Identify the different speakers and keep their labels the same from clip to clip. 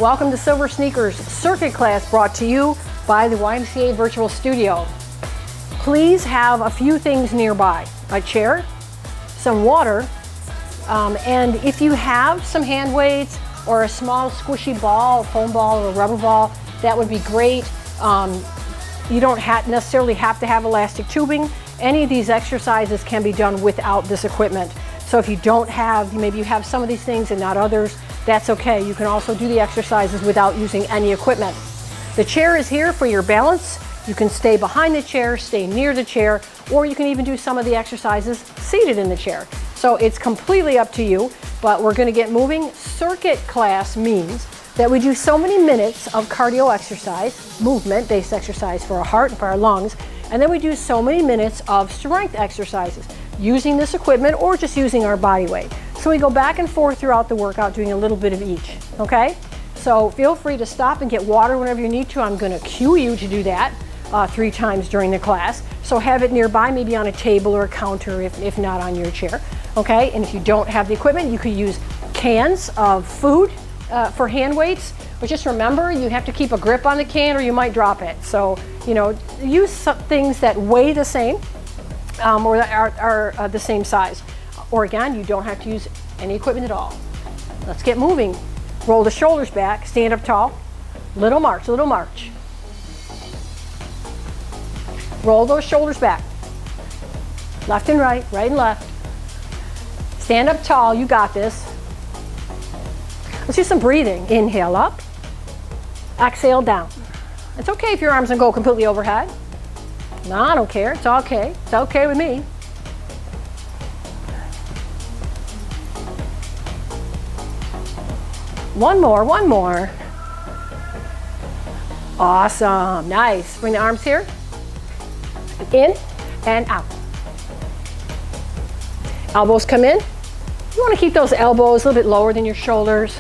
Speaker 1: Welcome to SilverSneakers circuit class brought to you by the YMCA Virtual Studio. Please have a few things nearby. A chair, some water, and if you have some hand weights or a small squishy ball, foam ball or a rubber ball, that would be great. You don't necessarily have to have elastic tubing. Any of these exercises can be done without this equipment. So if you don't have, maybe you have some of these things and not others, that's okay. You can also do the exercises without using any equipment. The chair is here for your balance. You can stay behind the chair, stay near the chair, or you can even do some of the exercises seated in the chair. So it's completely up to you, but we're gonna get moving. Circuit class means that we do so many minutes of cardio exercise, movement-based exercise for our heart and for our lungs, and then we do so many minutes of strength exercises using this equipment or just using our body weight. So we go back and forth throughout the workout doing a little bit of each, okay? So feel free to stop and get water whenever you need to. I'm gonna cue you to do that 3 times during the class. So have it nearby, maybe on a table or a counter if not on your chair, okay? And if you don't have the equipment, you could use cans of food for hand weights, but just remember you have to keep a grip on the can or you might drop it. So, you know, use some things that weigh the same or that are the same size. Or again, you don't have to use any equipment at all. Let's get moving. Roll the shoulders back, stand up tall. Little march, little march. Roll those shoulders back. Left and right, right and left. Stand up tall, you got this. Let's do some breathing. Inhale up, exhale down. It's okay if your arms don't go completely overhead. No, I don't care, it's okay. It's okay with me. One more, one more. Awesome, nice. Bring the arms here. In and out. Elbows come in. You want to keep those elbows a little bit lower than your shoulders.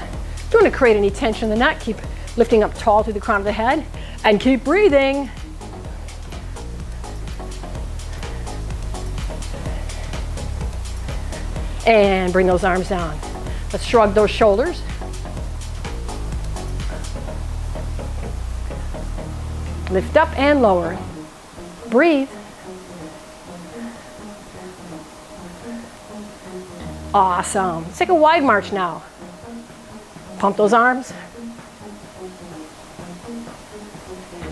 Speaker 1: Don't want to create any tension in the neck. Keep lifting up tall through the crown of the head and keep breathing. And bring those arms down. Let's shrug those shoulders. Lift up and lower. Breathe. Awesome. Let's take a wide march now. Pump those arms.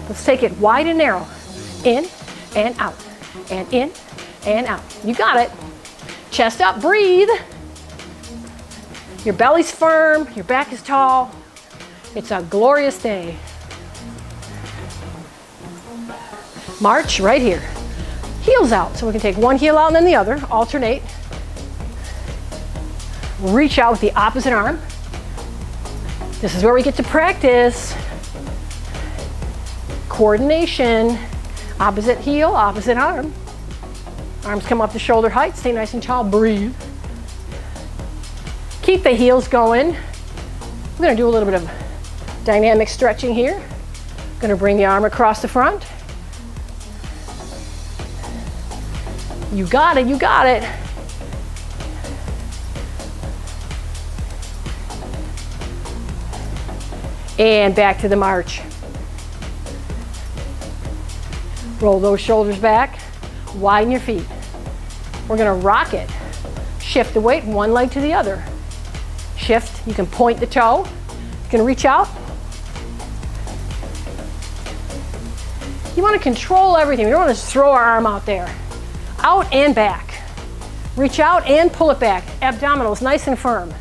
Speaker 1: Let's take it wide and narrow. In and out. And in and out. You got it. Chest up, breathe. Your belly's firm, your back is tall. It's a glorious day. March right here. Heels out. So we can take one heel out and then the other. Alternate. Reach out with the opposite arm. This is where we get to practice coordination. Opposite heel, opposite arm. Arms come up to shoulder height. Stay nice and tall. Breathe. Keep the heels going. We're going to do a little bit of dynamic stretching here. Going to bring the arm across the front. You got it, you got it. And back to the march. Roll those shoulders back, widen your feet. We're gonna rock it. Shift the weight, one leg to the other. Shift, you can point the toe. You can reach out. You wanna control everything. We don't wanna just throw our arm out there. Out and back. Reach out and pull it back. Abdominals nice and firm.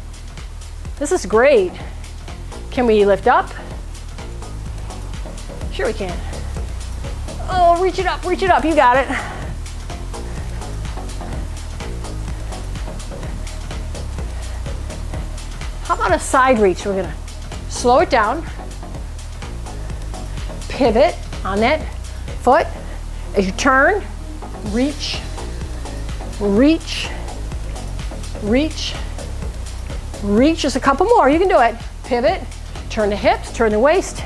Speaker 1: This is great. Can we lift up? Sure we can. Oh, reach it up, you got it. How about a side reach? We're gonna slow it down. Pivot on that foot. As you turn, reach, reach, reach, reach. Just a couple more, you can do it. Pivot, turn the hips, turn the waist.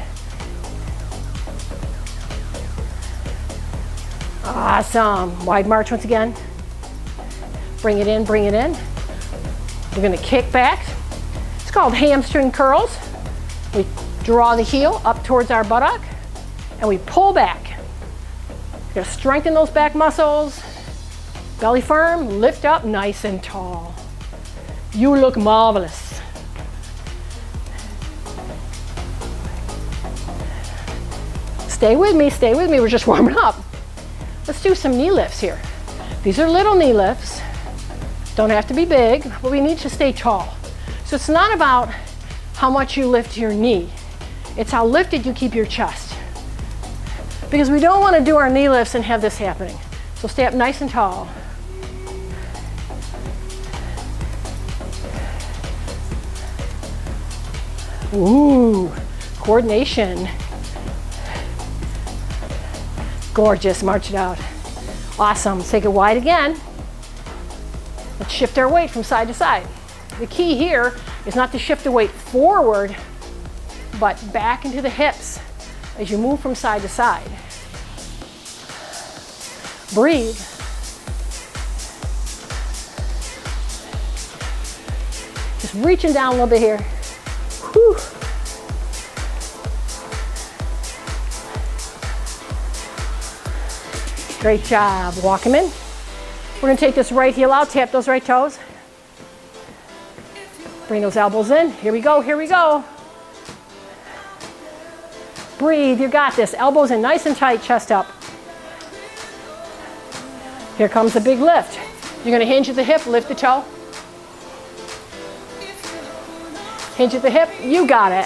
Speaker 1: Awesome. Wide march once again. Bring it in, bring it in. We're gonna kick back. It's called hamstring curls. We Draw the heel up towards our buttock, and we pull back. We're gonna strengthen those back muscles. Belly firm, lift up nice and tall. You look marvelous. Stay with me, we're just warming up. Let's do some knee lifts here. These are little knee lifts. Don't have to be big, but we need to stay tall. So it's not about how much you lift your knee. It's how lifted you keep your chest. Because we don't want to do our knee lifts and have this happening. So stay up nice and tall. Ooh, coordination. Gorgeous, march it out. Awesome, let's take it wide again. Let's shift our weight from side to side. The key here is not to shift the weight forward, but back into the hips as you move from side to side. Breathe. Just reaching down a little bit here. Whew. Great job. Walk them in. We're going to take this right heel out, tap those right toes. Bring those elbows in. Here we go, here we go. Breathe, you got this. Elbows in nice and tight, chest up. Here comes the big lift. You're going to hinge at the hip, lift the toe. Hinge at the hip, you got it.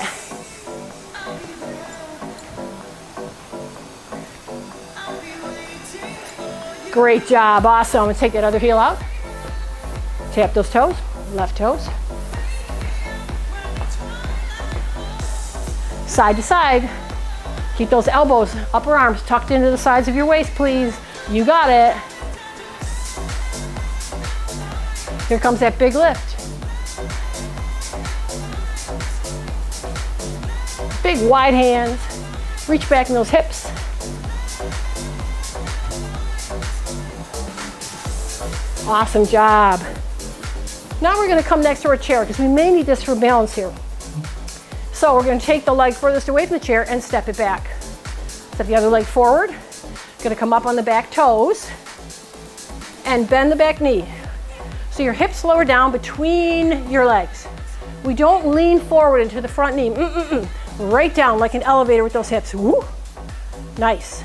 Speaker 1: Great job, awesome. Let's take that other heel out. Tap those toes, left toes. Side to side. Keep those elbows, upper arms tucked into the sides of your waist, please. You got it. Here comes that big lift. Big wide hands. Reach back in those hips. Awesome job. Now we're going to come next to our chair because we may need this for balance here. So we're going to take the leg furthest away from the chair and step it back. Step the other leg forward. Going to come up on the back toes and bend the back knee. So your hips lower down between your legs. We don't lean forward into the front knee. Right down like an elevator with those hips. Woo. Nice.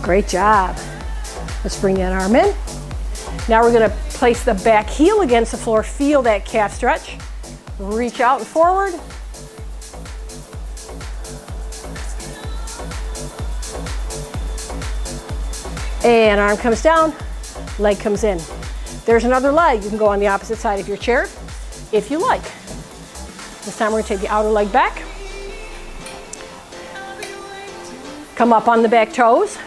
Speaker 1: Great job. Let's bring that arm in. Now we're going to place the back heel against the floor. Feel that calf stretch. Reach out and forward. And arm comes down, leg comes in. There's another leg. You can go on the opposite side of your chair if you like. This time we're going to take the outer leg back. Come up on the back toes.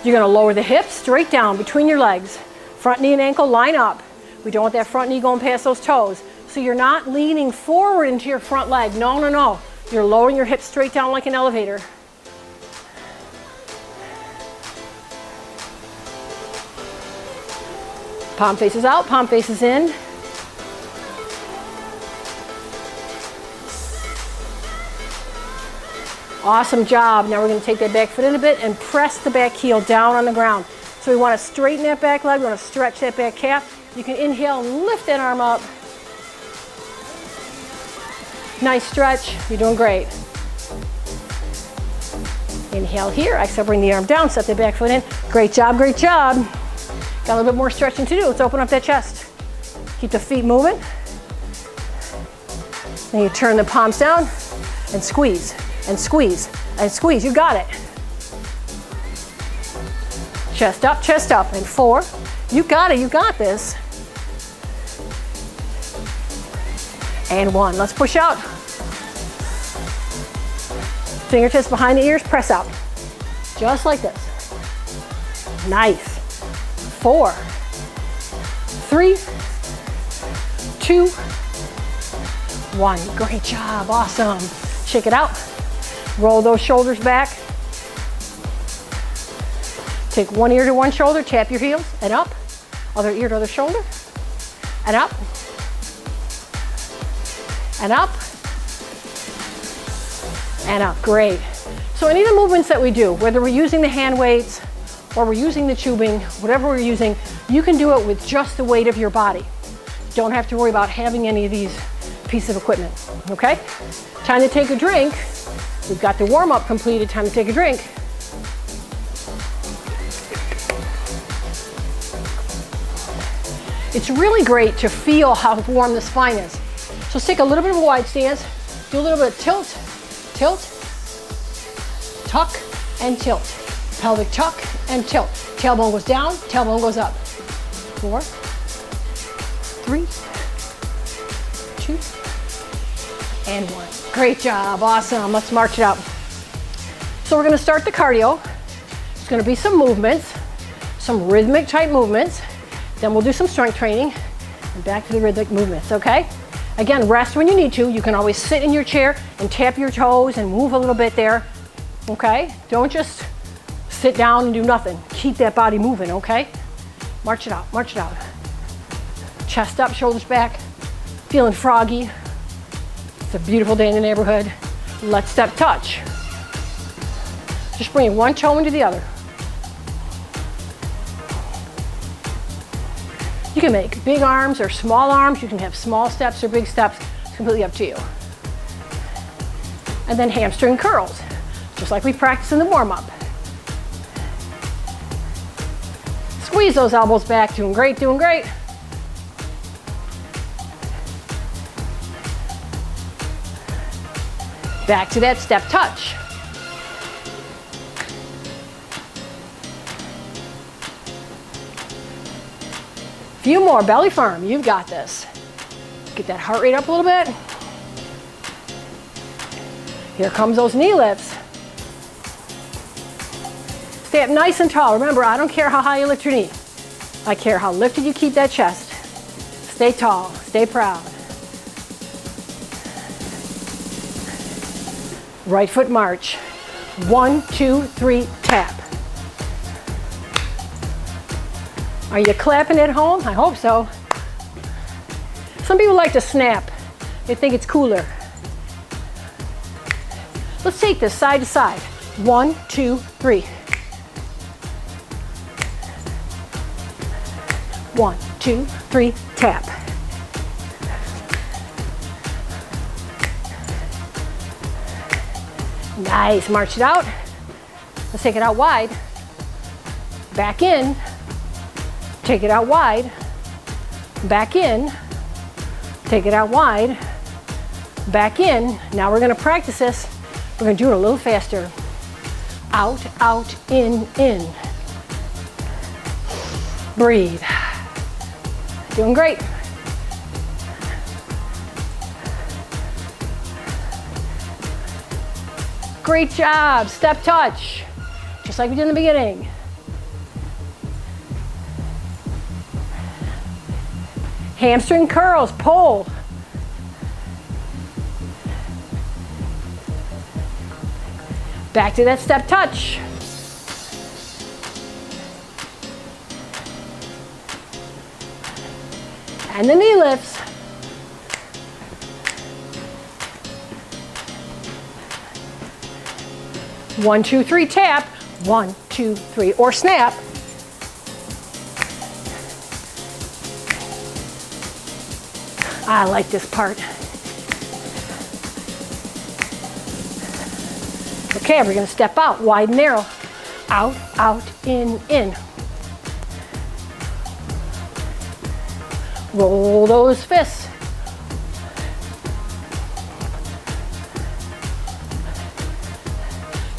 Speaker 1: You're going to lower the hips straight down between your legs. Front knee and ankle line up. We don't want that front knee going past those toes. So you're not leaning forward into your front leg. No, no, no. You're lowering your hips straight down like an elevator. Palm faces out, palm faces in. Awesome job. Now we're going to take that back foot in a bit and press the back heel down on the ground. So we want to straighten that back leg. We want to stretch that back calf. You can inhale and lift that arm up. Nice stretch. You're doing great. Inhale here. Exhale, bring the arm down. Set the back foot in. Great job, great job. Got a little bit more stretching to do. Let's open up that chest. Keep the feet moving. Then you turn the palms down and squeeze. And squeeze, and squeeze. You got it. Chest up, and 4. You got it, you got this. And 1, let's push out. Fingertips behind the ears, press out. Just like this. Nice. 4, 3, 2, 1. Great job, awesome. Shake it out. Roll those shoulders back. Take one ear to one shoulder, tap your heels, and up. Other ear to other shoulder, and up. And up. And up, great. So any of the movements that we do, whether we're using the hand weights or we're using the tubing, whatever we're using, you can do it with just the weight of your body. Don't have to worry about having any of these pieces of equipment, okay? Time to take a drink. We've got the warm-up completed, time to take a drink. It's really great to feel how warm the spine is. So let's take a little bit of a wide stance, do a little bit of tilt, tilt, tuck, and tilt. Pelvic tuck and tilt. Tailbone goes down, tailbone goes up. 4, 3, 2, and 1. Great job, awesome. Let's march it out. So we're gonna start the cardio. It's gonna be some movements, some rhythmic type movements. Then we'll do some strength training and back to the rhythmic movements, okay? Again, rest when you need to. You can always sit in your chair and tap your toes and move a little bit there, okay? Don't just sit down and do nothing. Keep that body moving, okay? March it out, march it out. Chest up, shoulders back, feeling froggy. It's a beautiful day in the neighborhood. Let's step touch. Just bring one toe into the other. You can make big arms or small arms. You can have small steps or big steps. It's completely up to you. And then hamstring curls, just like we practiced in the warm-up. Squeeze those elbows back. Doing great, doing great. Back to that step touch. Few more, belly firm, you've got this. Get that heart rate up a little bit. Here comes those knee lifts. Stay up nice and tall. Remember, I don't care how high you lift your knee. I care how lifted you keep that chest. Stay tall, stay proud. Right foot march. 1, 2, 3, tap. Are you clapping at home? I hope so. Some people like to snap. They think it's cooler. Let's take this side to side. 1, 2, 3. 1, 2, 3, tap. Nice, march it out. Let's take it out wide. Back in. Take it out wide, back in, take it out wide, back in. Now we're gonna practice this. We're gonna do it a little faster. Out, out, in, in. Breathe. Doing great. Great job, step touch, just like we did in the beginning. Hamstring curls, pull. Back to that step touch. And the knee lifts. One, two, three, tap. 1, 2, 3, or snap. I like this part. Okay, we're gonna step out, wide and narrow. Out, out, in, in. Roll those fists.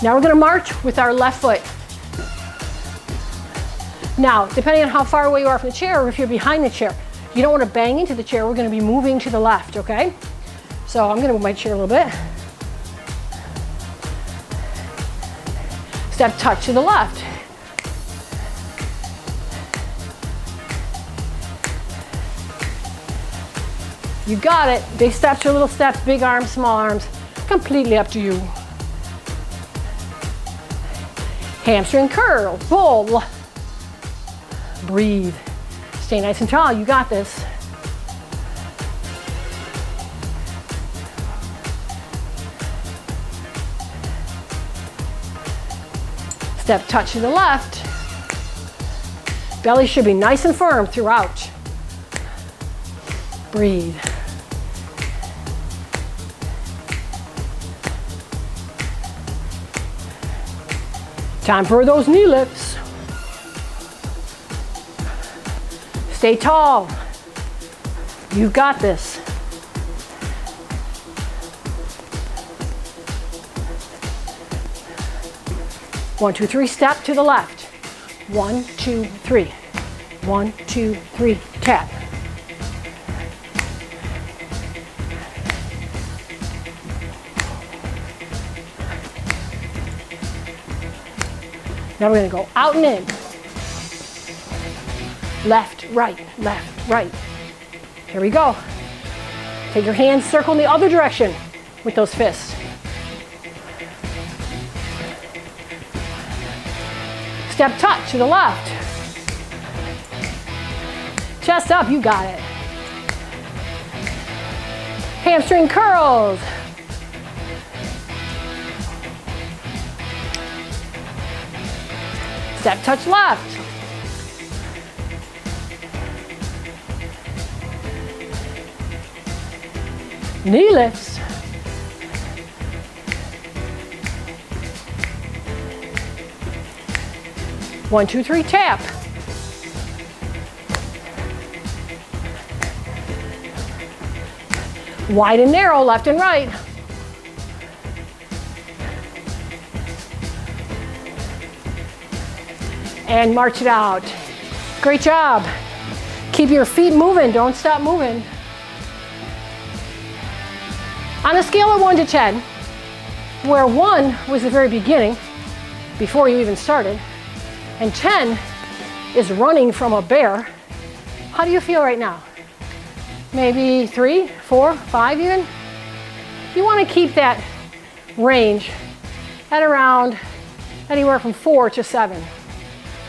Speaker 1: Now we're gonna march with our left foot. Now, depending on how far away you are from the chair or if you're behind the chair, you don't want to bang into the chair. We're going to be moving to the left, okay? So I'm going to move my chair a little bit. Step touch to the left. You got it. Big steps or little steps, big arms, small arms. Completely up to you. Hamstring curl, pull. Breathe. Stay nice and tall, you got this. Step touch to the left. Belly should be nice and firm throughout. Breathe. Time for those knee lifts. Stay tall. You've got this. One, two, three, step to the left. 1, 2, 3. 1, 2, 3, tap. Now we're going to go out and in. Left, right, left, right. Here we go. Take your hands, circle in the other direction with those fists. Step touch to the left. Chest up, you got it. Hamstring curls. Step touch left. Knee lifts. One, two, three, tap. Wide and narrow, left and right. And march it out. Great job. Keep your feet moving, don't stop moving. On a scale of 1 to 10, where 1 was the very beginning, before you even started, and 10 is running from a bear, how do you feel right now? Maybe 3, 4, 5 even? You want to keep that range at around anywhere from 4 to 7.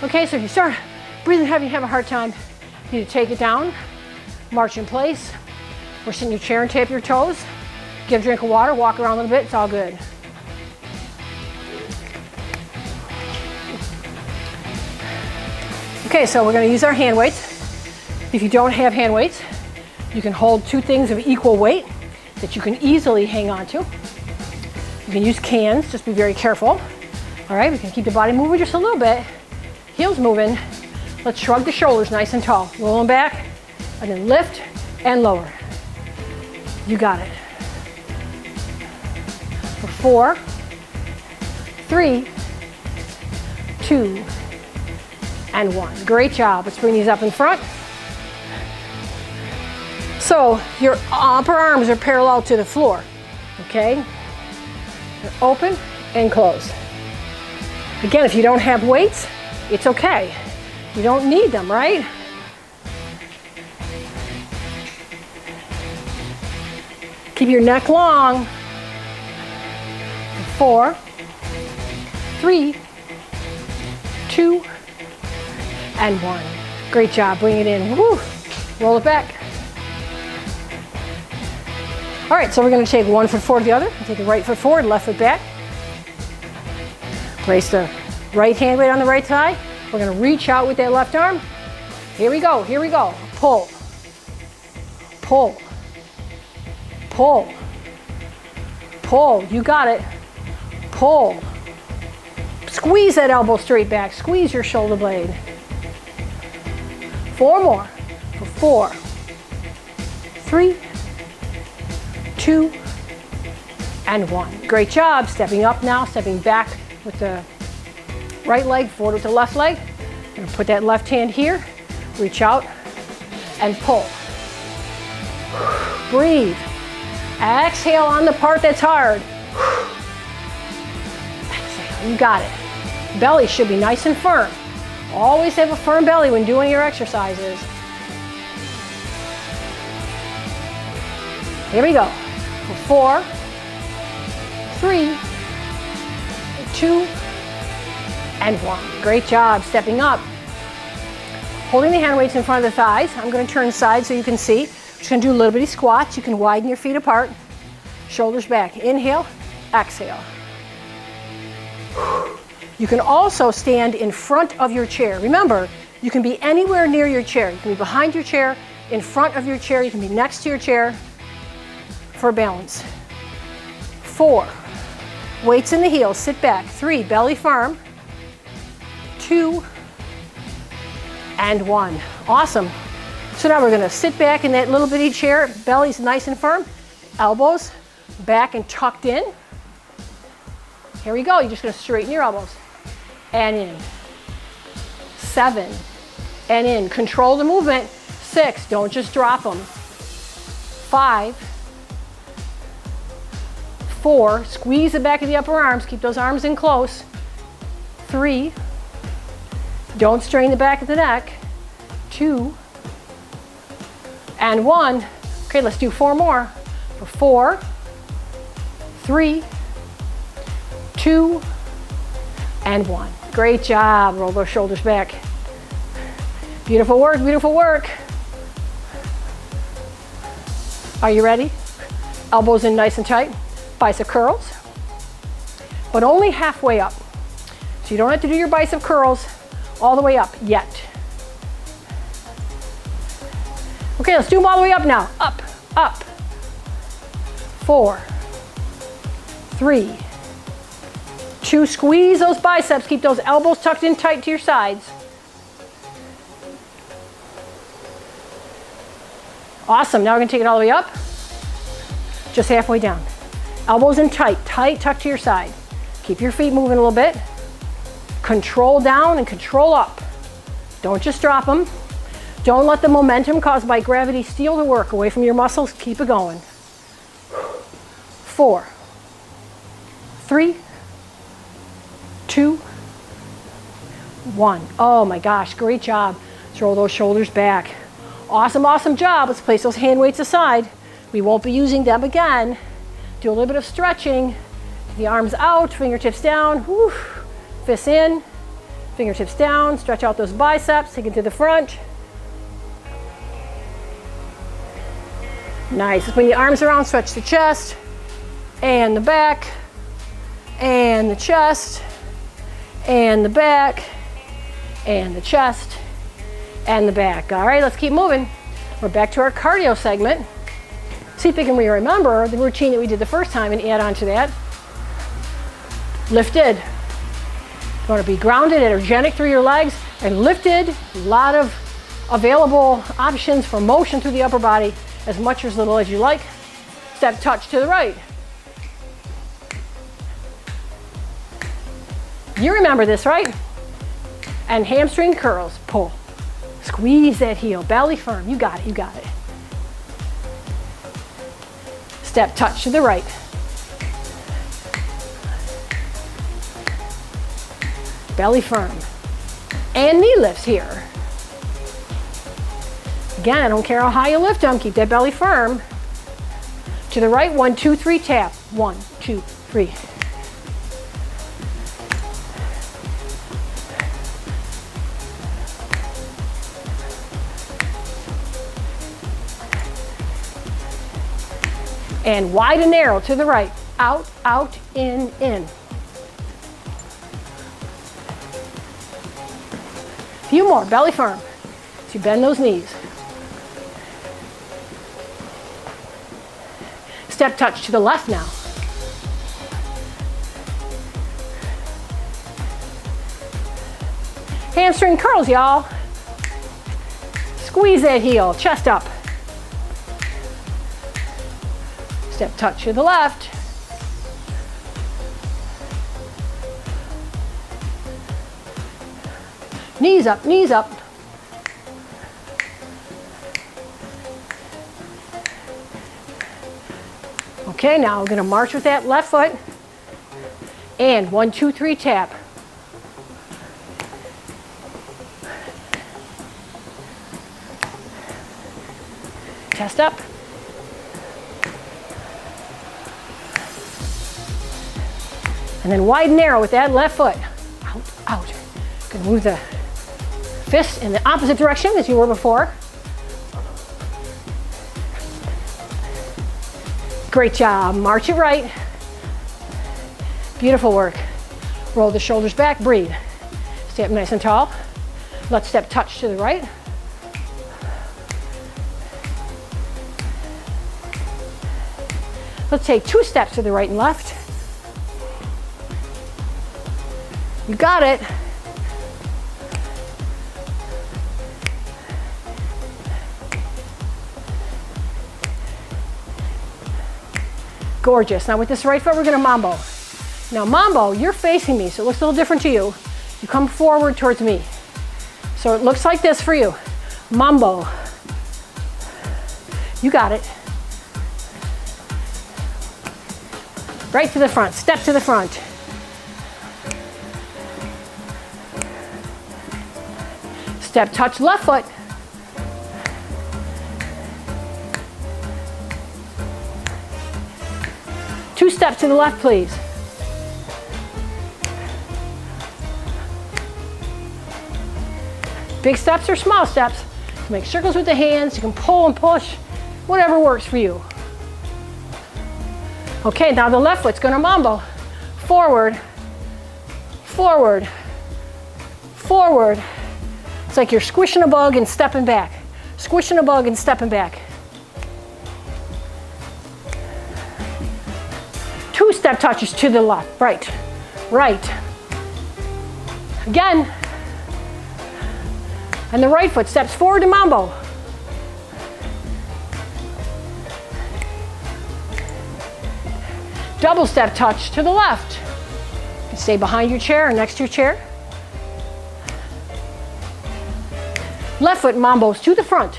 Speaker 1: Okay, so if you start breathing heavy, you have a hard time, you need to take it down, march in place, or sit in your chair and tap your toes, get a drink of water, walk around a little bit, it's all good. Okay, so we're going to use our hand weights. If you don't have hand weights, you can hold 2 things of equal weight that you can easily hang on to. You can use cans, just be very careful. All right, we can keep the body moving just a little bit. Heels moving. Let's shrug the shoulders nice and tall. Roll them back, and then lift and lower. You got it. For 4, 3, 2, and 1. Great job. Let's bring these up in front. So your upper arms are parallel to the floor, okay? They're open and closed. Again, if you don't have weights, it's okay. You don't need them, right? Keep your neck long. 4, 3, 2, and 1. Great job. Bring it in. Woo. Roll it back. All right, so we're going to take one foot forward to the other. Take the right foot forward, left foot back. Place the right hand weight on the right side. We're going to reach out with that left arm. Here we go, here we go. Pull, pull, pull, pull. You got it. Pull. Squeeze that elbow straight back. Squeeze your shoulder blade. 4 more. For 4, 3, 2, and 1. Great job. Stepping up now, stepping back with the right leg, forward with the left leg. I'm going to put that left hand here, reach out, and pull. Breathe. Exhale on the part that's hard. Exhale. You got it. Belly should be nice and firm. Always have a firm belly when doing your exercises. Here we go. For 4, 3, 2, and 1. Great job, stepping up. Holding the hand weights in front of the thighs. I'm going to turn side so you can see. We're just going to do a little bitty squats. You can widen your feet apart. Shoulders back. Inhale, exhale. You can also stand in front of your chair. Remember, you can be anywhere near your chair. You can be behind your chair, in front of your chair. You can be next to your chair for balance. 4, weights in the heels. Sit back. 3, belly firm. 2, and 1. Awesome. So now we're going to sit back in that little bitty chair. Belly's nice and firm. Elbows back and tucked in. Here we go. You're just going to straighten your elbows. And in. 7. And in. Control the movement. 6. Don't just drop them. 5. 4. Squeeze the back of the upper arms. Keep those arms in close. 3. Don't strain the back of the neck. 2. And 1. Okay, let's do 4 more. For 4. 3. 2. And 1. Great job. Roll those shoulders back. Beautiful work, beautiful work. Are you ready? Elbows in nice and tight. Bicep curls, but only halfway up. So you don't have to do your bicep curls all the way up yet. Okay, let's do them all the way up now. Up, up. 4, 3, 2. Squeeze those biceps. Keep those elbows tucked in tight to your sides. Awesome. Now we're going to take it all the way up. Just halfway down. Elbows in tight, tight, tucked to your side. Keep your feet moving a little bit. Control down and control up. Don't just drop them. Don't let the momentum caused by gravity steal the work away from your muscles. Keep it going. 4, 3, 2, 1. Oh my gosh, great job. Let's roll those shoulders back. Awesome, awesome job. Let's place those hand weights aside. We won't be using them again. Do a little bit of stretching. The arms out, fingertips down. Whew. Fists in, fingertips down. Stretch out those biceps. Take it to the front. Nice. Bring the arms around. Stretch the chest and the back and the chest and the back and the chest and the back. All right, let's keep moving. We're back to our cardio segment. See if we can remember the routine that we did the first time and add on to that. Lifted. You want to be grounded, energetic through your legs, and lifted. A lot of available options for motion through the upper body, as much or as little as you like. Step touch to the right. You remember this, right? And hamstring curls. Pull. Squeeze that heel. Belly firm. You got it. You got it. Step touch to the right. Belly firm. And knee lifts here. Again, I don't care how high you lift them. Keep that belly firm. To the right. 1, 2, 3. Tap. 1, 2, 3. And wide and narrow to the right. Out, out, in, in. Few more, belly firm. So you bend those knees. Step touch to the left now. Hamstring curls, y'all. Squeeze that heel, chest up. Step touch to the left. Knees up, knees up. Okay, now we're going to march with that left foot. And 1, 2, 3, tap. Chest up. And then wide and narrow with that left foot. Out, out. Gonna move the fist in the opposite direction as you were before. Great job. March it right. Beautiful work. Roll the shoulders back, breathe. Stay up nice and tall. Left step touch to the right. Let's take 2 steps to the right and left. You got it. Gorgeous. Now with this right foot, we're gonna mambo. Now mambo, you're facing me, so it looks a little different to you. You come forward towards me. So it looks like this for you. Mambo. You got it. Right to the front, step to the front. Step, touch left foot. Two steps to the left, please. Big steps or small steps. You can make circles with the hands, you can pull and push, whatever works for you. Okay, now the left foot's gonna mambo. Forward, forward, forward. It's like you're squishing a bug and stepping back. Squishing a bug and stepping back. 2 step touches to the left, right, right. Again. And the right foot steps forward to mambo. Double step touch to the left. You can stay behind your chair or next to your chair. Left foot mambos to the front.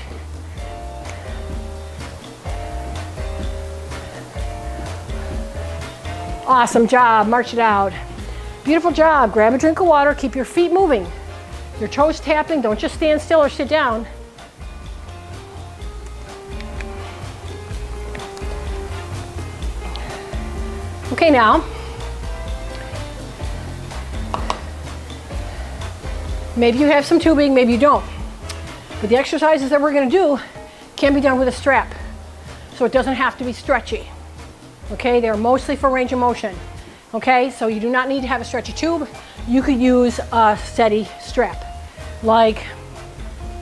Speaker 1: Awesome job, march it out. Beautiful job, grab a drink of water, keep your feet moving. Your toes tapping, don't just stand still or sit down. Okay, now, maybe you have some tubing, maybe you don't. But the exercises that we're gonna do can be done with a strap, so it doesn't have to be stretchy. Okay, they're mostly for range of motion. Okay, so you do not need to have a stretchy tube. You could use a steady strap, like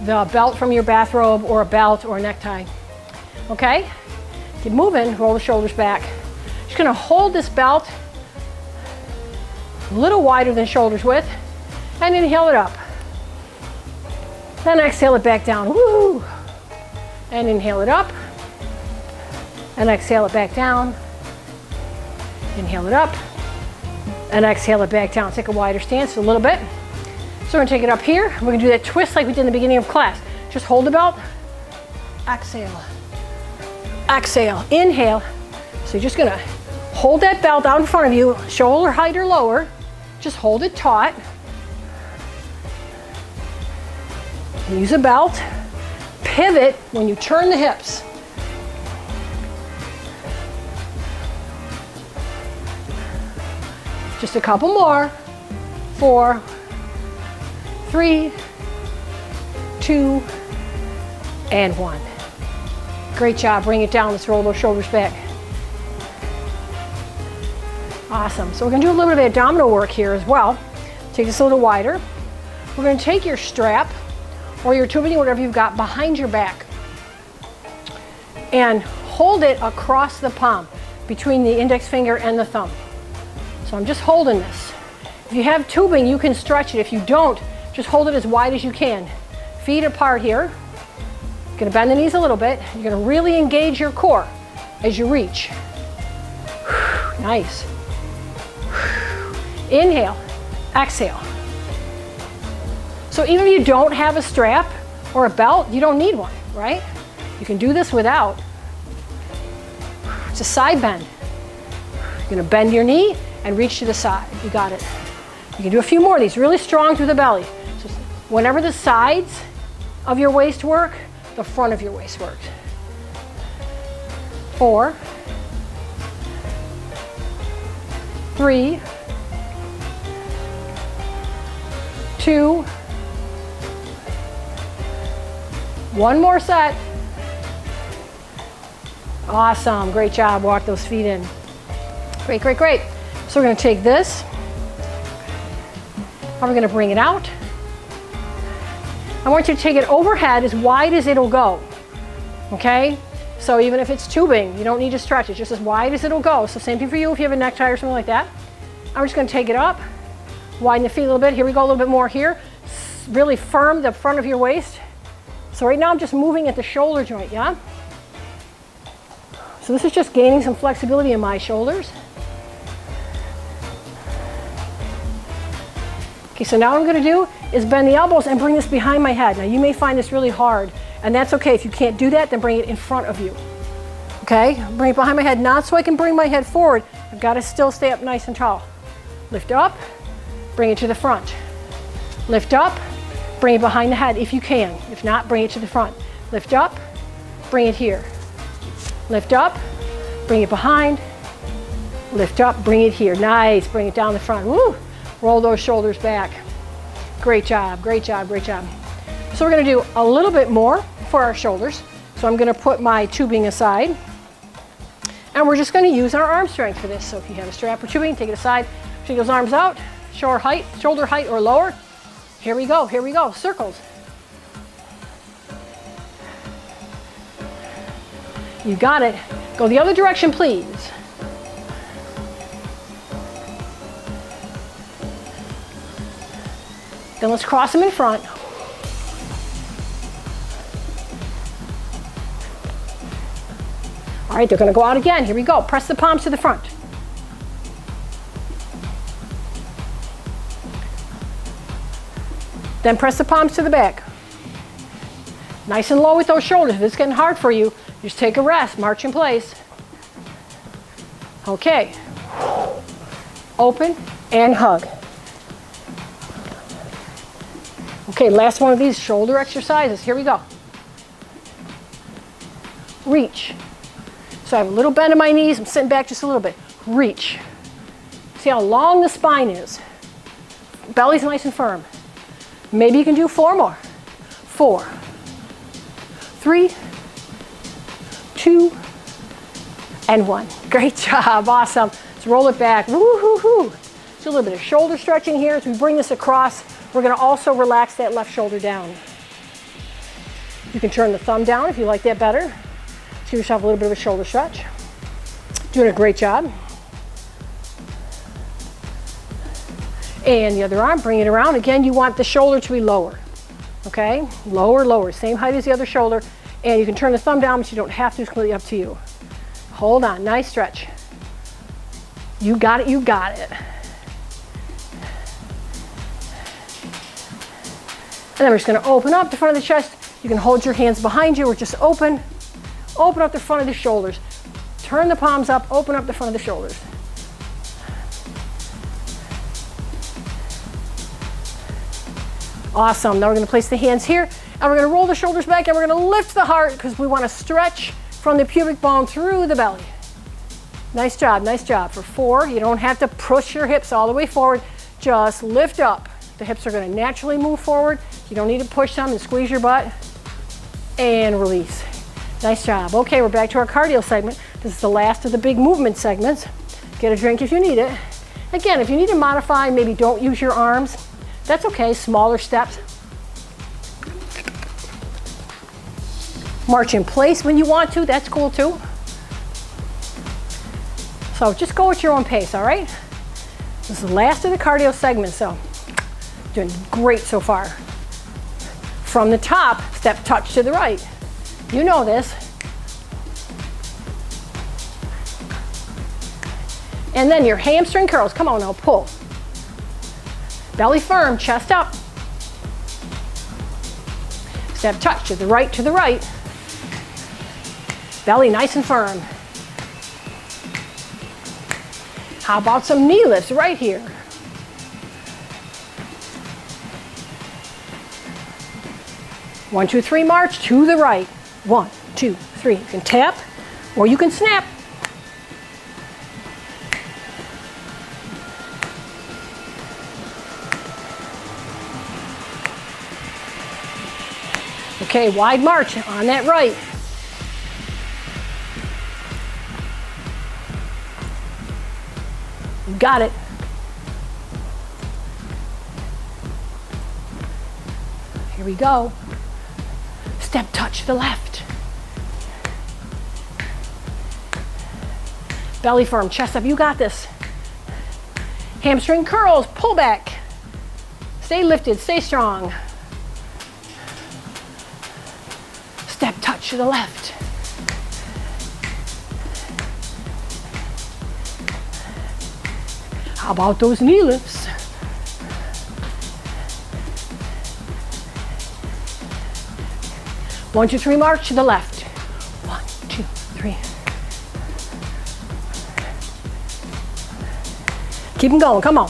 Speaker 1: the belt from your bathrobe or a belt or a necktie. Okay, keep moving, roll the shoulders back. Just gonna hold this belt a little wider than shoulders width and inhale it up. Then exhale it back down, woo! And inhale it up. And exhale it back down. Inhale it up. And exhale it back down. Take a wider stance a little bit. So we're gonna take it up here. We're gonna do that twist like we did in the beginning of class. Just hold the belt. Exhale. Exhale. Inhale. So you're just gonna hold that belt out in front of you, shoulder height or lower. Just hold it taut. Use a belt. Pivot when you turn the hips. Just a couple more. 4, 3, 2, and 1. Great job. Bring it down. Let's roll those shoulders back. Awesome. So we're going to do a little bit of abdominal work here as well. Take this a little wider. We're going to take your strap or your tubing, whatever you've got, behind your back and hold it across the palm between the index finger and the thumb. So I'm just holding this. If you have tubing, you can stretch it. If you don't, just hold it as wide as you can. Feet apart here. You're gonna bend the knees a little bit. You're gonna really engage your core as you reach. Nice. Inhale, exhale. So even if you don't have a strap or a belt, you don't need one, right? You can do this without. It's a side bend. You're gonna bend your knee and reach to the side. You got it. You can do a few more of these, really strong through the belly. So whenever the sides of your waist work, the front of your waist works. 4, 3, 2. One more set. Awesome, great job, walk those feet in. Great, great, great. So we're gonna take this, and we're gonna bring it out. I want you to take it overhead as wide as it'll go, okay? So even if it's tubing, you don't need to stretch it, just as wide as it'll go. So same thing for you if you have a necktie or something like that. I'm just gonna take it up, widen the feet a little bit. Here we go, a little bit more here. Really firm the front of your waist. So right now I'm just moving at the shoulder joint, yeah? So this is just gaining some flexibility in my shoulders. Okay, so now what I'm gonna do is bend the elbows and bring this behind my head. Now you may find this really hard, and that's okay. If you can't do that, then bring it in front of you. Okay, bring it behind my head, not so I can bring my head forward. I've gotta still stay up nice and tall. Lift up, bring it to the front. Lift up, bring it behind the head if you can. If not, bring it to the front. Lift up, bring it here. Lift up, bring it behind. Lift up, bring it here. Nice, bring it down the front. Woo! Roll those shoulders back. Great job, great job, great job. So we're gonna do a little bit more for our shoulders. So I'm gonna put my tubing aside. And we're just gonna use our arm strength for this. So if you have a strap or tubing, take it aside. Take those arms out, shoulder height or lower. Here we go, circles. You got it. Go the other direction, please. Then let's cross them in front. All right, they're gonna go out again. Here we go. Press the palms to the front. Then press the palms to the back. Nice and low with those shoulders. If it's getting hard for you, just take a rest, march in place. Okay. Open and hug. Okay, last one of these shoulder exercises. Here we go. Reach. So I have a little bend in my knees. I'm sitting back just a little bit. Reach. See how long the spine is. Belly's nice and firm. Maybe you can do 4 more. 4, 3, 2, and 1. Great job, awesome. Let's roll it back. Woo-hoo-hoo. Do a little bit of shoulder stretching here. As we bring this across, we're gonna also relax that left shoulder down. You can turn the thumb down if you like that better. Give yourself a little bit of a shoulder stretch. Doing a great job. And the other arm, bring it around. Again, you want the shoulder to be lower, okay? Lower, lower, same height as the other shoulder. And you can turn the thumb down, but you don't have to, it's completely up to you. Hold on, nice stretch. You got it, you got it. And then we're just gonna open up the front of the chest. You can hold your hands behind you or just open up the front of the shoulders. Turn the palms up, open up the front of the shoulders. Awesome, now we're gonna place the hands here and we're gonna roll the shoulders back and we're gonna lift the heart because we wanna stretch from the pubic bone through the belly. Nice job, nice job. For 4, you don't have to push your hips all the way forward, just lift up. The hips are gonna naturally move forward. You don't need to push them and squeeze your butt. And release. Nice job. Okay, we're back to our cardio segment. This is the last of the big movement segments. Get a drink if you need it. Again, if you need to modify, maybe don't use your arms. That's okay, smaller steps. March in place when you want to, that's cool too. So just go at your own pace, all right? This is the last of the cardio segment, so doing great so far. From the top, step touch to the right. You know this. And then your hamstring curls. Come on now, pull. Belly firm, chest up. Step touch to the right, to the right. Belly nice and firm. How about some knee lifts right here? One, two, three, march to the right. 1, 2, 3. You can tap or you can snap. Okay, wide march on that right. You got it. Here we go. Step touch to the left. Belly firm, chest up, you got this. Hamstring curls, pull back. Stay lifted, stay strong. Step touch to the left. How about those knee lifts? 1, 2, 3, march to the left. 1, 2, 3. Keep them going, come on.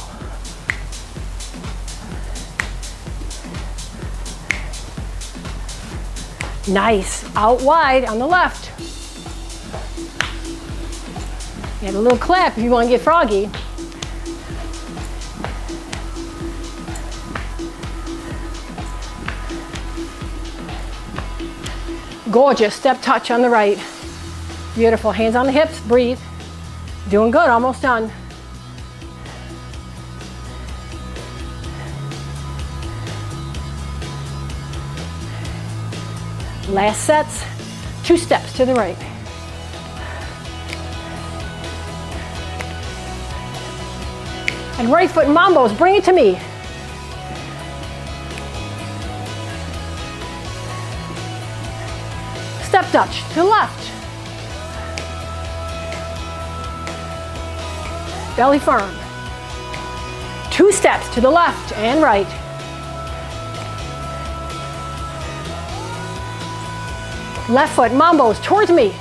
Speaker 1: Nice, out wide on the left. You have a little clap if you want to get froggy. Gorgeous, step touch on the right. Beautiful, hands on the hips, breathe. Doing good, almost done. Last sets, 2 steps to the right. And right foot mambos, bring it to me. Step touch to the left. Belly firm. 2 steps to the left and right. Left foot, mambos, towards me.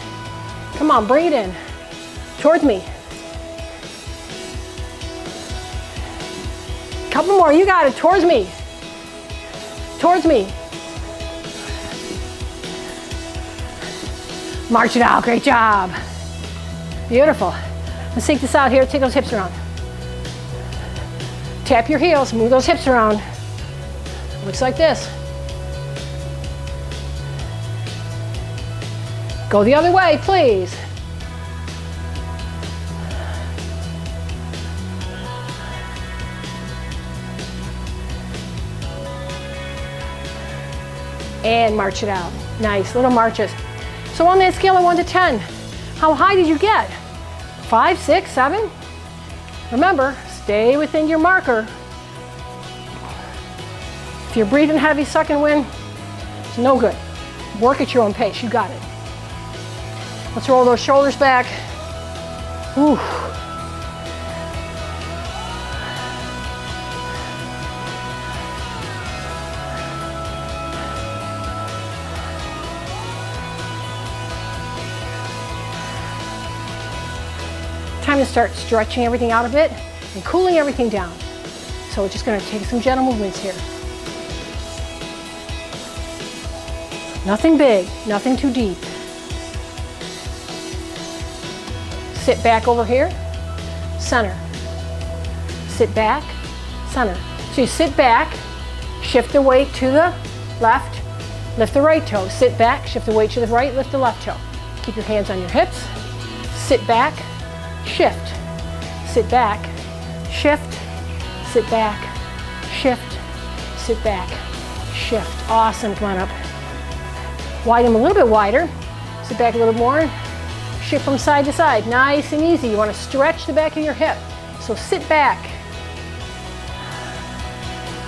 Speaker 1: Come on, bring it in. Towards me. Couple more, you got it, towards me. Towards me. March it out, great job. Beautiful. Let's take this out here, take those hips around. Tap your heels, move those hips around. Looks like this. Go the other way, please. And march it out. Nice, little marches. So on that scale of 1 to 10, how high did you get? 5, 6, 7? Remember, stay within your marker. If you're breathing heavy, sucking wind, it's no good. Work at your own pace, you got it. Let's roll those shoulders back. Ooh. Time to start stretching everything out a bit and cooling everything down. So we're just going to take some gentle movements here. Nothing big, nothing too deep. Sit back over here, center. Sit back, center. So you sit back, shift the weight to the left, lift the right toe. Sit back, shift the weight to the right, lift the left toe. Keep your hands on your hips. Sit back, shift. Sit back, shift, sit back, shift, sit back, shift. Awesome, come on up. Widen them a little bit wider. Sit back a little more. Shift from side to side, nice and easy. You want to stretch the back of your hip. So sit back.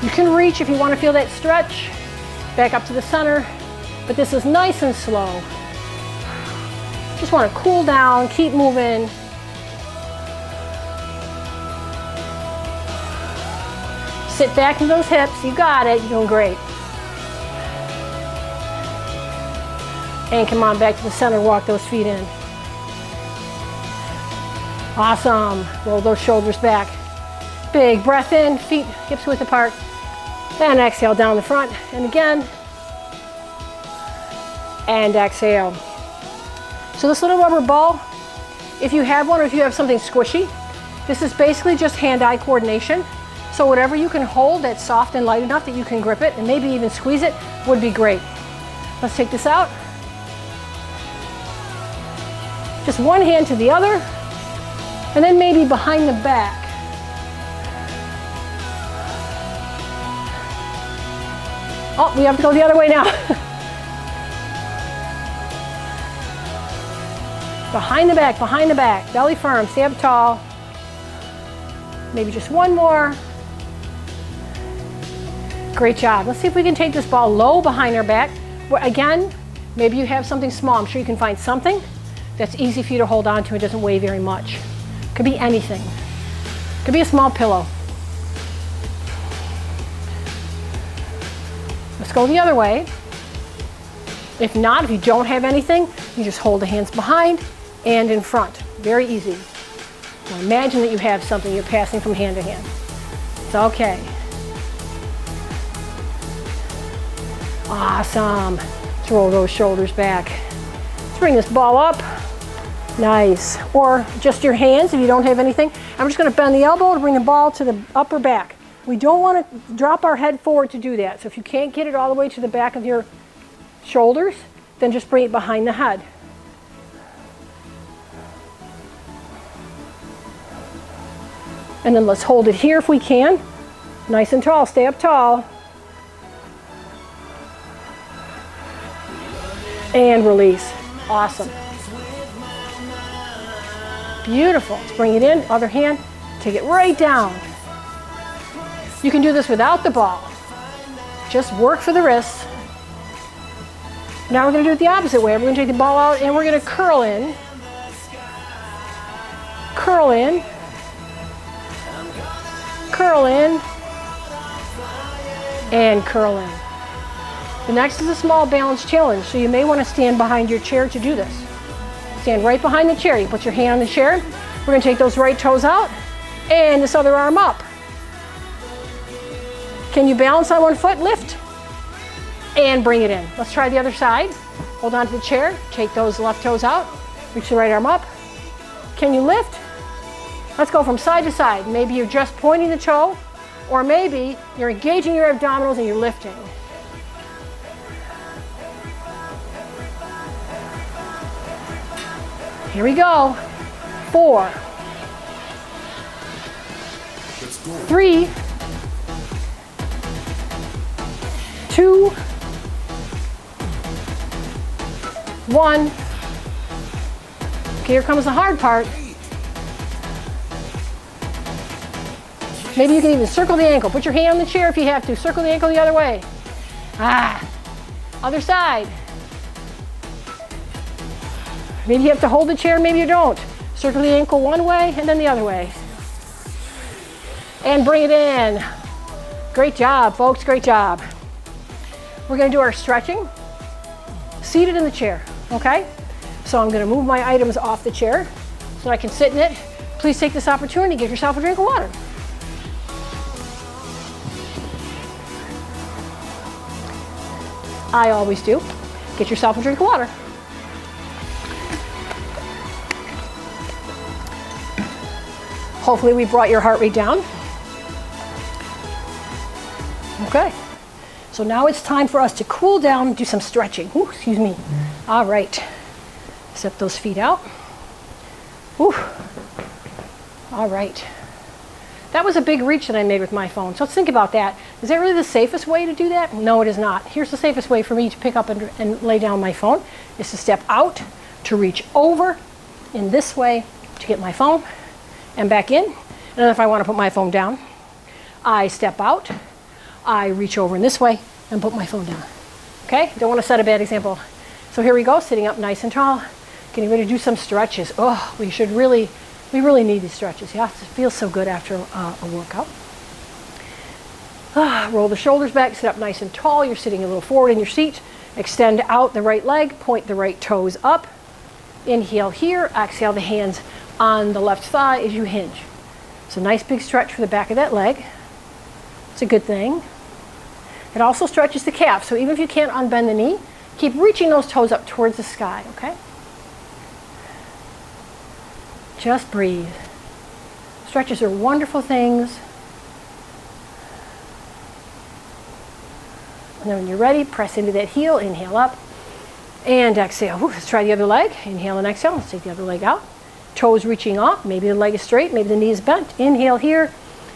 Speaker 1: You can reach if you want to feel that stretch. Back up to the center, but this is nice and slow. Just want to cool down, keep moving. Sit back in those hips, you got it, you're doing great. And come on back to the center, walk those feet in. Awesome, roll those shoulders back. Big breath in, feet, hips width apart. And exhale down the front, and again. And exhale. So this little rubber ball, if you have one or if you have something squishy, this is basically just hand-eye coordination. So whatever you can hold that's soft and light enough that you can grip it and maybe even squeeze it would be great. Let's take this out. Just one hand to the other, and then maybe behind the back. Oh, we have to go the other way now. Behind the back, belly firm, stay up tall. Maybe just one more. Great job. Let's see if we can take this ball low behind our back. Again, maybe you have something small. I'm sure you can find something that's easy for you to hold on to. It doesn't weigh very much. Could be anything. Could be a small pillow. Let's go the other way. If not, if you don't have anything, you just hold the hands behind and in front. Very easy. Now imagine that you have something you're passing from hand to hand. It's okay. Awesome. Throw those shoulders back. Let's bring this ball up. Nice. Or just your hands if you don't have anything. I'm just going to bend the elbow to bring the ball to the upper back. We don't want to drop our head forward to do that. So if you can't get it all the way to the back of your shoulders, then just bring it behind the head. And then let's hold it here if we can. Nice and tall. Stay up tall. And release. Awesome. Beautiful. Let's bring it in. Other hand. Take it right down. You can do this without the ball. Just work for the wrists. Now we're going to do it the opposite way. We're going to take the ball out and we're going to curl in. Curl in. Curl in. And curl in. The next is a small balance challenge, so you may want to stand behind your chair to do this. Stand right behind the chair. You put your hand on the chair. We're going to take those right toes out and this other arm up. Can you balance on one foot? Lift and bring it in. Let's try the other side. Hold on to the chair. Take those left toes out. Reach the right arm up. Can you lift? Let's go from side to side. Maybe you're just pointing the toe, or maybe you're engaging your abdominals and you're lifting. Here we go. 4, 3, 2, 1. Okay, here comes the hard part. Maybe you can even circle the ankle. Put your hand on the chair if you have to. Circle the ankle the other way. Other side. Maybe you have to hold the chair, maybe you don't. Circle the ankle one way and then the other way. And bring it in. Great job, folks, great job. We're gonna do our stretching, seated in the chair, okay? So I'm gonna move my items off the chair so I can sit in it. Please take this opportunity to give yourself a drink of water. I always do. Get yourself a drink of water. Hopefully we brought your heart rate down. Okay, so now it's time for us to cool down and do some stretching. Ooh, excuse me. All right, step those feet out. Ooh. All right. That was a big reach that I made with my phone. So let's think about that. Is that really the safest way to do that? No, it is not. Here's the safest way for me to pick up and lay down my phone is to step out, to reach over in this way to get my phone and back in. And then if I want to put my phone down, I step out, I reach over in this way and put my phone down. Okay? Don't want to set a bad example. So here we go, sitting up nice and tall, getting ready to do some stretches. Oh, we really need these stretches. Yeah, it feels so good after a workout. Roll the shoulders back, sit up nice and tall. You're sitting a little forward in your seat. Extend out the right leg, point the right toes up. Inhale here, exhale the hands on the left thigh as you hinge. So nice big stretch for the back of that leg. It's a good thing. It also stretches the calf. So even if you can't unbend the knee, keep reaching those toes up towards the sky, okay? Just breathe. Stretches are wonderful things. And then when you're ready, press into that heel, inhale up, And exhale. Whew, let's try the other leg. Inhale and exhale. Let's take the other leg out. Toes reaching up. Maybe the leg is straight. Maybe the knee is bent. Inhale here.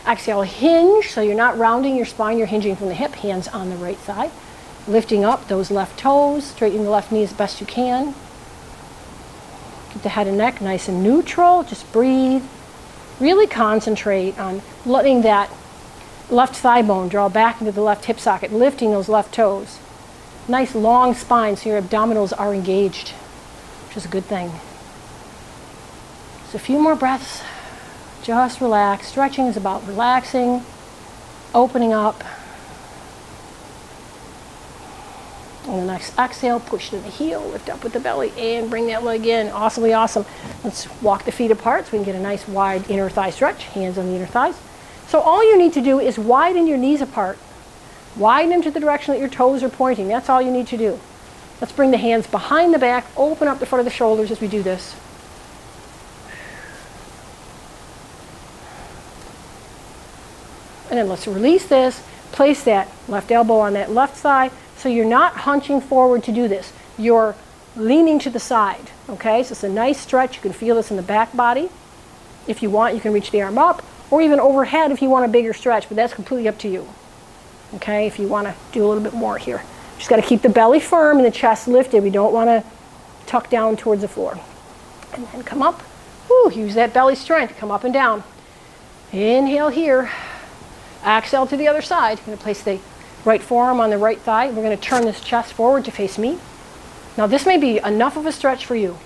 Speaker 1: Exhale, hinge. So you're not rounding your spine. You're hinging from the hip. Hands on the right side. Lifting up those left toes. Straightening the left knee as best you can. Keep the head and neck nice and neutral. Just breathe. Really concentrate on letting that left thigh bone draw back into the left hip socket. Lifting those left toes. Nice long spine so your abdominals are engaged, which is a good thing. Just a few more breaths. Just relax. Stretching is about relaxing, opening up. On the next exhale, push to the heel, lift up with the belly, and bring that leg in. Awesomely awesome. Let's walk the feet apart so we can get a nice wide inner thigh stretch. Hands on the inner thighs. So all you need to do is widen your knees apart. Widen them to the direction that your toes are pointing. That's all you need to do. Let's bring the hands behind the back, open up the front of the shoulders as we do this. And then let's release this. Place that left elbow on that left thigh so you're not hunching forward to do this. You're leaning to the side, okay? So it's a nice stretch. You can feel this in the back body. If you want, you can reach the arm up or even overhead if you want a bigger stretch, but that's completely up to you. Okay, if you want to do a little bit more here. Just got to keep the belly firm and the chest lifted. We don't want to tuck down towards the floor. And then come up. Woo, use that belly strength. Come up and down. Inhale here. Exhale to the other side. I'm going to place the right forearm on the right thigh. We're going to turn this chest forward to face me. Now this may be enough of a stretch for you.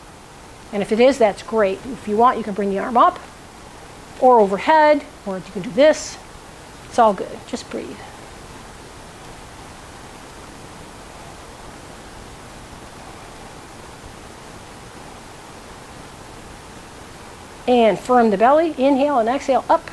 Speaker 1: And if it is, that's great. If you want, you can bring the arm up or overhead, or you can do this. It's all good. Just breathe. And firm the belly. Inhale and exhale up.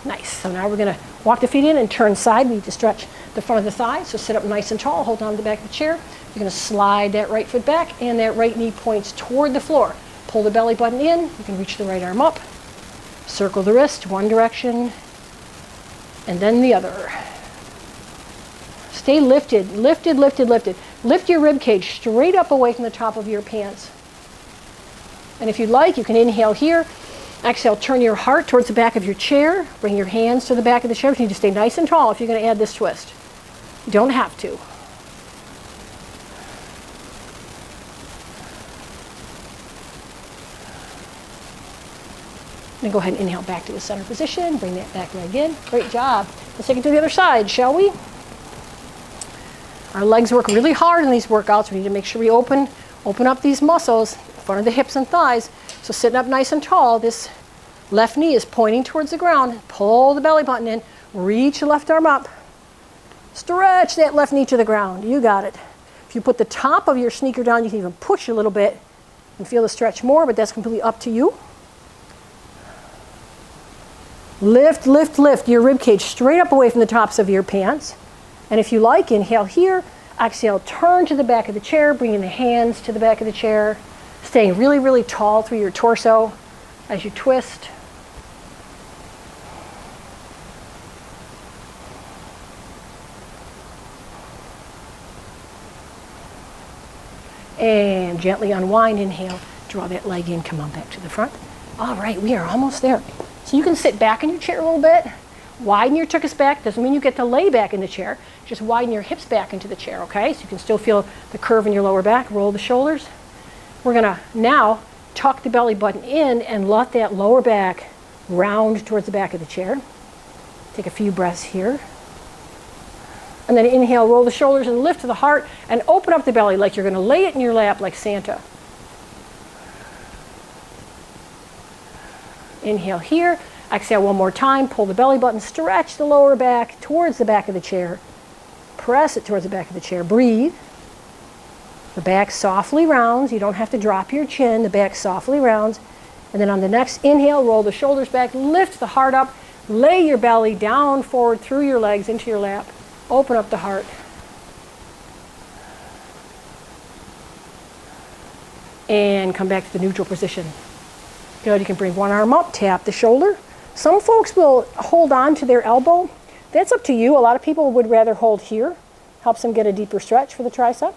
Speaker 1: Nice. So now we're going to walk the feet in and turn side. We need to stretch the front of the thigh. So sit up nice and tall. Hold on to the back of the chair. You're going to slide that right foot back and that right knee points toward the floor. Pull the belly button in. You can reach the right arm up. Circle the wrist one direction and then the other. Stay lifted, lifted, lifted, lifted. Lift your rib cage straight up away from the top of your pants. And if you'd like, you can inhale here. Exhale, turn your heart towards the back of your chair. Bring your hands to the back of the chair. You need to stay nice and tall if you're going to add this twist. You don't have to. Then go ahead and inhale back to the center position. Bring that back leg in. Great job. Let's take it to the other side, shall we? Our legs work really hard in these workouts. We need to make sure we open up these muscles, front of the hips and thighs. So sitting up nice and tall, this left knee is pointing towards the ground. Pull the belly button in. Reach the left arm up. Stretch that left knee to the ground. You got it. If you put the top of your sneaker down, you can even push a little bit and feel the stretch more, but that's completely up to you. Lift, lift, lift your rib cage straight up away from the tops of your pants. And if you like, inhale here. Exhale, turn to the back of the chair, bringing the hands to the back of the chair. Staying really, really tall through your torso as you twist. And gently unwind, inhale, draw that leg in, come on back to the front. All right, we are almost there. So you can sit back in your chair a little bit, widen your tuchus back. Doesn't mean you get to lay back in the chair, just widen your hips back into the chair, okay? So you can still feel the curve in your lower back, roll the shoulders. We're gonna now tuck the belly button in and let that lower back round towards the back of the chair. Take a few breaths here. And then inhale, roll the shoulders and lift to the heart and open up the belly like you're gonna lay it in your lap like Santa. Inhale here, exhale one more time, pull the belly button, stretch the lower back towards the back of the chair. Press it towards the back of the chair, breathe. The back softly rounds, you don't have to drop your chin, the back softly rounds. And then on the next inhale, roll the shoulders back, lift the heart up, lay your belly down forward through your legs into your lap. Open up the heart. And come back to the neutral position. Good, you can bring one arm up, tap the shoulder. Some folks will hold on to their elbow. That's up to you. A lot of people would rather hold here. Helps them get a deeper stretch for the tricep.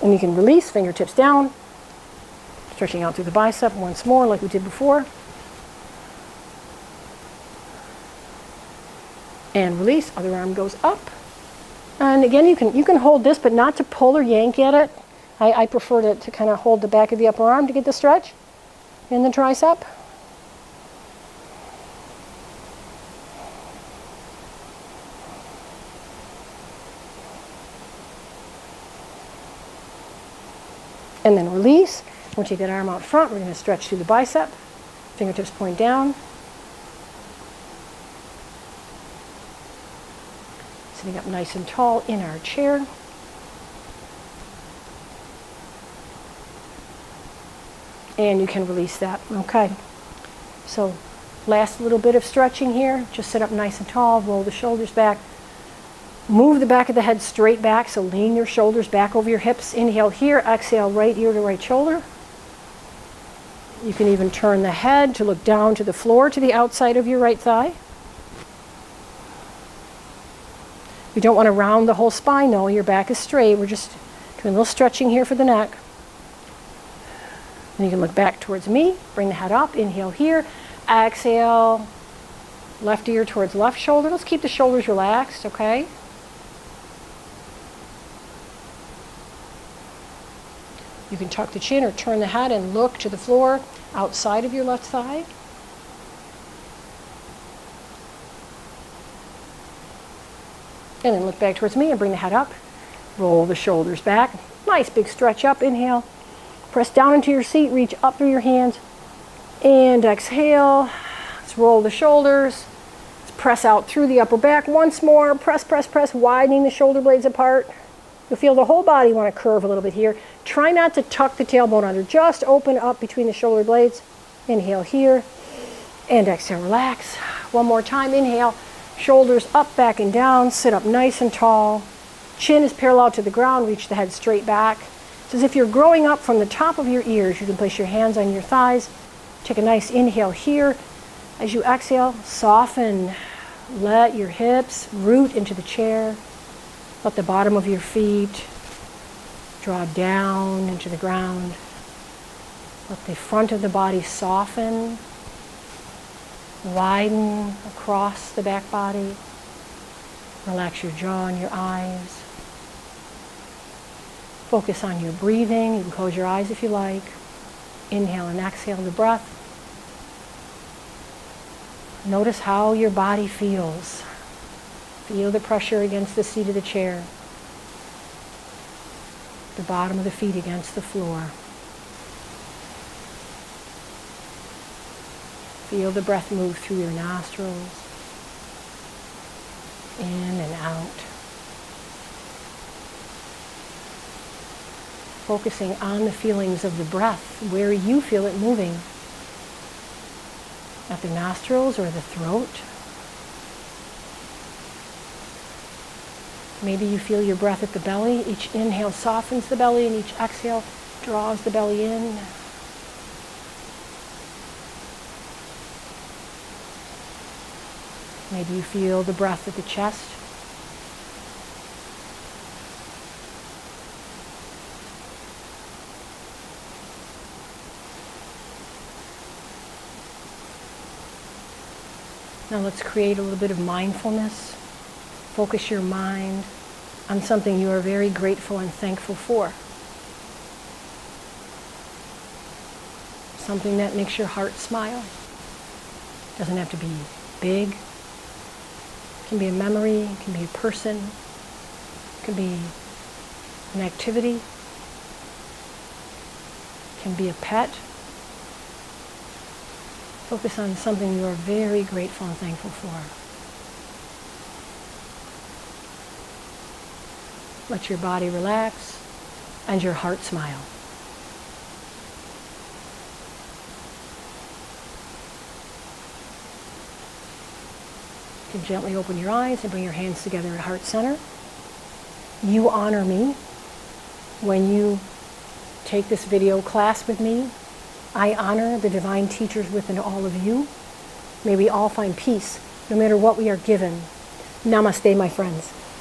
Speaker 1: And you can release, fingertips down, stretching out through the bicep once more like we did before. And release, other arm goes up. And again, you can hold this, but not to pull or yank at it. I prefer to kind of hold the back of the upper arm to get the stretch in the tricep. And then release. We'll take that arm out front. We're going to stretch through the bicep. Fingertips point down. Sitting up nice and tall in our chair. And you can release that. Okay. So last little bit of stretching here. Just sit up nice and tall. Roll the shoulders back. Move the back of the head straight back. So lean your shoulders back over your hips. Inhale here. Exhale right ear to right shoulder. You can even turn the head to look down to the floor to the outside of your right thigh. We don't want to round the whole spine though. Your back is straight. We're just doing a little stretching here for the neck. And you can look back towards me. Bring the head up. Inhale here. Exhale. Left ear towards left shoulder. Let's keep the shoulders relaxed, okay? You can tuck the chin or turn the head and look to the floor outside of your left thigh. And then look back towards me and bring the head up. Roll the shoulders back. Nice big stretch up. Inhale. Press down into your seat. Reach up through your hands. And exhale. Let's roll the shoulders. Let's press out through the upper back. Once more. Press, press, press. Widening the shoulder blades apart. You'll feel the whole body want to curve a little bit here. Try not to tuck the tailbone under. Just open up between the shoulder blades. Inhale here. And exhale. Relax. One more time. Inhale. Shoulders up, back, and down. Sit up nice and tall. Chin is parallel to the ground. Reach the head straight back. It's as if you're growing up from the top of your ears. You can place your hands on your thighs. Take a nice inhale here. As you exhale, soften. Let your hips root into the chair. Let the bottom of your feet draw down into the ground. Let the front of the body soften. Widen across the back body. Relax your jaw and your eyes. Focus on your breathing. You can close your eyes if you like. Inhale and exhale the breath. Notice how your body feels. Feel the pressure against the seat of the chair. The bottom of the feet against the floor. Feel the breath move through your nostrils, in and out. Focusing on the feelings of the breath, where you feel it moving. At the nostrils or the throat. Maybe you feel your breath at the belly. Each inhale softens the belly and each exhale draws the belly in. Maybe you feel the breath at the chest. Now let's create a little bit of mindfulness. Focus your mind on something you are very grateful and thankful for. Something that makes your heart smile. Doesn't have to be big. It can be a memory, it can be a person, it can be an activity, it can be a pet. Focus on something you are very grateful and thankful for. Let your body relax and your heart smile. You can gently open your eyes and bring your hands together at heart center. You honor me when you take this video class with me. I honor the divine teachers within all of you. May we all find peace no matter what we are given. Namaste, my friends.